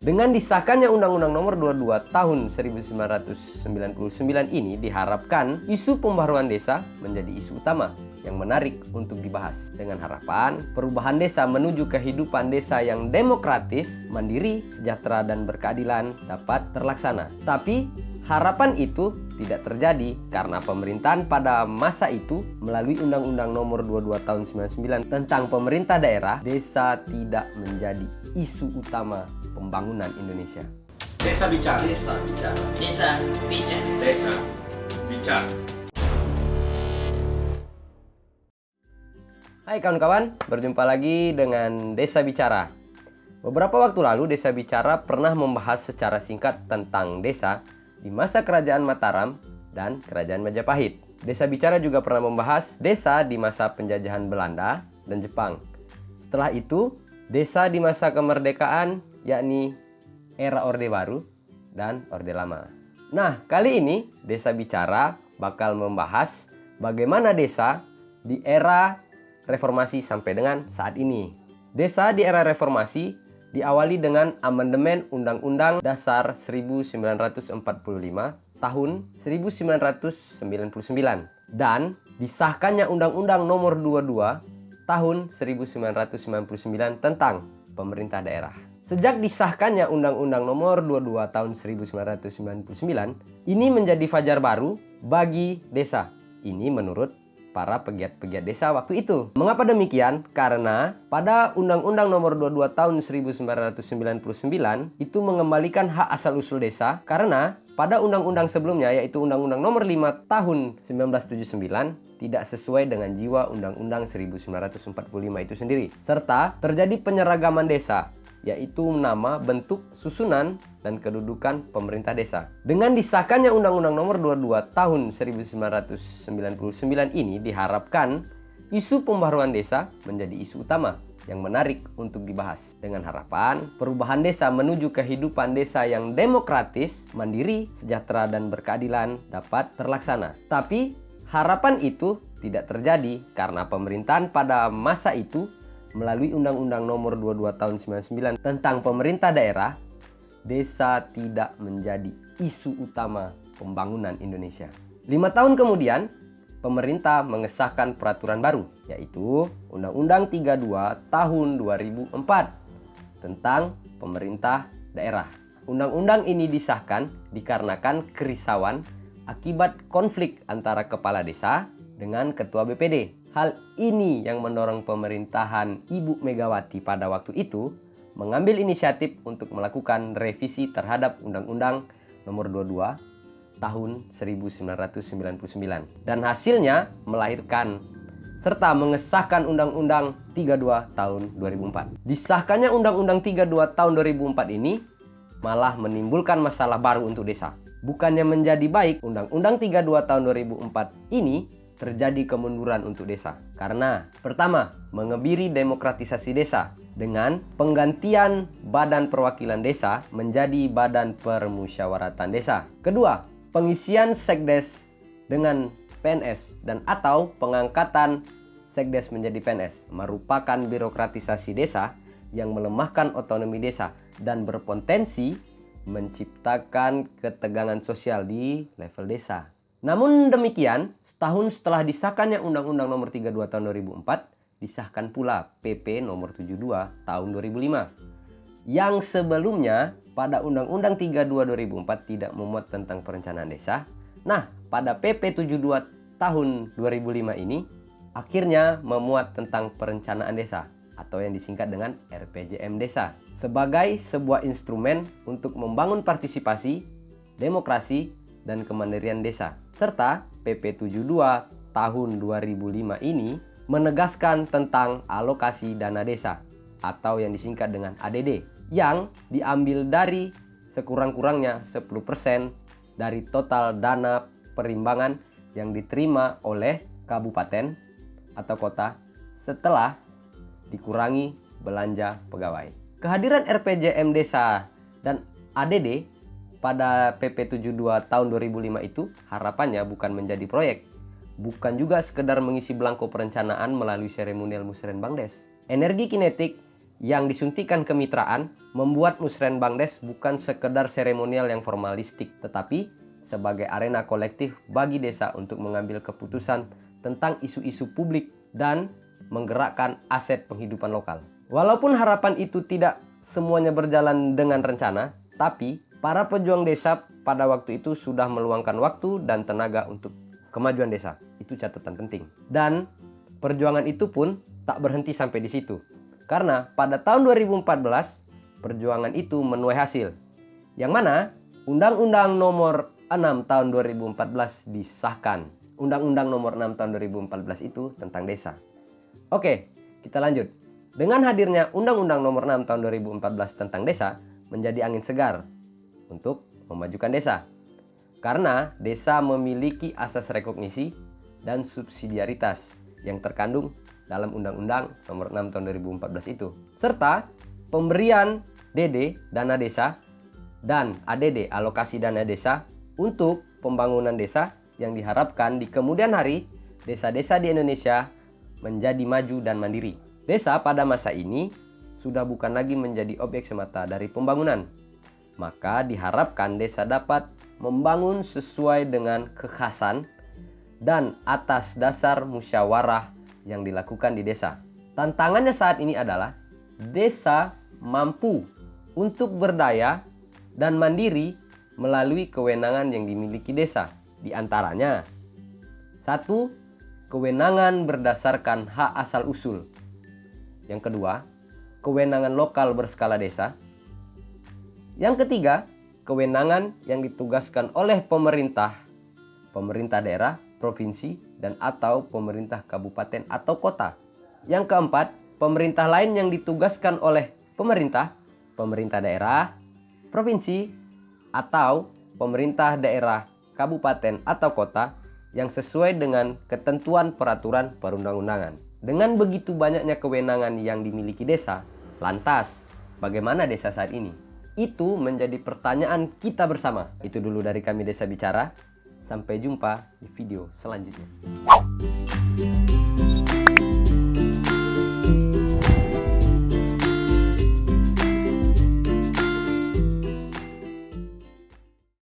Dengan disahkannya Undang-Undang Nomor 22 Tahun 1999 ini diharapkan isu pembaharuan desa menjadi isu utama yang menarik untuk dibahas, dengan harapan perubahan desa menuju kehidupan desa yang demokratis, mandiri, sejahtera, dan berkeadilan dapat terlaksana. Tapi harapan itu tidak terjadi karena pemerintahan pada masa itu melalui Undang-Undang Nomor 22 Tahun 1999 tentang pemerintah daerah, desa tidak menjadi isu utama pembangunan Indonesia. Desa bicara. Desa bicara. Desa bicara. Desa bicara. Hai kawan-kawan, berjumpa lagi dengan Desa Bicara. Beberapa waktu lalu Desa Bicara pernah membahas secara singkat tentang desa di masa Kerajaan Mataram dan Kerajaan Majapahit. Desa Bicara juga pernah membahas desa di masa penjajahan Belanda dan Jepang. Setelah itu, desa di masa kemerdekaan, yakni era Orde Baru dan Orde Lama. Nah, kali ini Desa Bicara bakal membahas bagaimana desa di era reformasi sampai dengan saat ini. Desa di era reformasi diawali dengan amandemen Undang-Undang Dasar 1945 tahun 1999 dan disahkannya Undang-Undang Nomor 22 tahun 1999 tentang pemerintah daerah. Sejak disahkannya Undang-Undang Nomor 22 tahun 1999, ini menjadi fajar baru bagi desa. Ini menurut para pegiat-pegiat desa waktu itu. Mengapa demikian? Karena pada Undang-Undang Nomor 22 Tahun 1999 itu mengembalikan hak asal-usul desa, karena pada undang-undang sebelumnya, yaitu Undang-Undang Nomor 5 Tahun 1979, tidak sesuai dengan jiwa Undang-Undang 1945 itu sendiri. Serta terjadi penyeragaman desa, yaitu nama, bentuk, susunan, dan kedudukan pemerintah desa. Dengan disahkannya Undang-Undang Nomor 22 Tahun 1999 ini diharapkan isu pembaharuan desa menjadi isu utama yang menarik untuk dibahas, dengan harapan perubahan desa menuju kehidupan desa yang demokratis, mandiri, sejahtera, dan berkeadilan dapat terlaksana. Tapi harapan itu tidak terjadi karena pemerintahan pada masa itu melalui Undang-Undang Nomor 22 Tahun 1999 tentang pemerintah daerah, desa tidak menjadi isu utama pembangunan Indonesia. 5 tahun kemudian, pemerintah mengesahkan peraturan baru, yaitu Undang-Undang 32 Tahun 2004 tentang pemerintah daerah. Undang-undang ini disahkan dikarenakan kerisauan akibat konflik antara kepala desa dengan ketua BPD. Hal ini yang mendorong pemerintahan Ibu Megawati pada waktu itu mengambil inisiatif untuk melakukan revisi terhadap Undang-Undang Nomor 22 Tahun 1999. Dan hasilnya melahirkan serta mengesahkan Undang-Undang 32 Tahun 2004. Disahkannya Undang-Undang 32 Tahun 2004 ini malah menimbulkan masalah baru untuk desa. Bukannya menjadi baik, Undang-Undang 32 Tahun 2004 ini terjadi kemunduran untuk desa. Karena pertama, mengebiri demokratisasi desa dengan penggantian Badan Perwakilan Desa menjadi Badan Permusyawaratan Desa. Kedua, pengisian sekdes dengan PNS dan atau pengangkatan sekdes menjadi PNS merupakan birokratisasi desa yang melemahkan otonomi desa dan berpotensi menciptakan ketegangan sosial di level desa. Namun demikian, setahun setelah disahkannya Undang-Undang Nomor 32 Tahun 2004, disahkan pula PP Nomor 72 Tahun 2005. Yang sebelumnya pada Undang-Undang 32 2004 tidak memuat tentang perencanaan desa. Nah, pada PP 72 Tahun 2005 ini akhirnya memuat tentang perencanaan desa atau yang disingkat dengan RPJM Desa sebagai sebuah instrumen untuk membangun partisipasi, demokrasi, dan kemandirian desa. Serta PP 72 Tahun 2005 ini menegaskan tentang alokasi dana desa atau yang disingkat dengan ADD yang diambil dari sekurang-kurangnya 10% dari total dana perimbangan yang diterima oleh kabupaten atau kota setelah dikurangi belanja pegawai. Kehadiran RPJM Desa dan ADD pada PP 72 tahun 2005 itu harapannya bukan menjadi proyek, bukan juga sekedar mengisi belangko perencanaan melalui seremonial musrenbangdes. Energi kinetik yang disuntikan kemitraan membuat Musrenbangdes bukan sekedar seremonial yang formalistik, tetapi sebagai arena kolektif bagi desa untuk mengambil keputusan tentang isu-isu publik dan menggerakkan aset penghidupan lokal. Walaupun harapan itu tidak semuanya berjalan dengan rencana, tapi para pejuang desa pada waktu itu sudah meluangkan waktu dan tenaga untuk kemajuan desa. Itu catatan penting. Dan perjuangan itu pun tak berhenti sampai di situ. Karena pada tahun 2014, perjuangan itu menuai hasil. Yang mana Undang-Undang Nomor 6 Tahun 2014 disahkan. Undang-Undang Nomor 6 Tahun 2014 itu tentang desa. Oke, kita lanjut. Dengan hadirnya Undang-Undang Nomor 6 Tahun 2014 tentang desa menjadi angin segar untuk memajukan desa. Karena desa memiliki asas rekognisi dan subsidiaritas yang terkandung dalam Undang-Undang Nomor 6 Tahun 2014 itu. Serta pemberian DD dana desa dan ADD alokasi dana desa untuk pembangunan desa yang diharapkan di kemudian hari desa-desa di Indonesia menjadi maju dan mandiri. Desa pada masa ini sudah bukan lagi menjadi objek semata dari pembangunan. Maka diharapkan desa dapat membangun sesuai dengan kekhasan dan atas dasar musyawarah yang dilakukan di desa. Tantangannya saat ini adalah desa mampu untuk berdaya dan mandiri melalui kewenangan yang dimiliki desa. Di antaranya, 1. Kewenangan berdasarkan hak asal-usul. Yang kedua, kewenangan lokal berskala desa. Yang ketiga, kewenangan yang ditugaskan oleh pemerintah daerah, provinsi, dan atau pemerintah kabupaten atau kota. Yang keempat, pemerintah lain yang ditugaskan oleh pemerintah daerah, provinsi, atau pemerintah daerah, kabupaten atau kota yang sesuai dengan ketentuan peraturan perundang-undangan. Dengan begitu banyaknya kewenangan yang dimiliki desa, lantas bagaimana desa saat ini? Itu menjadi pertanyaan kita bersama. Itu dulu dari kami Desa Bicara. Sampai jumpa di video selanjutnya.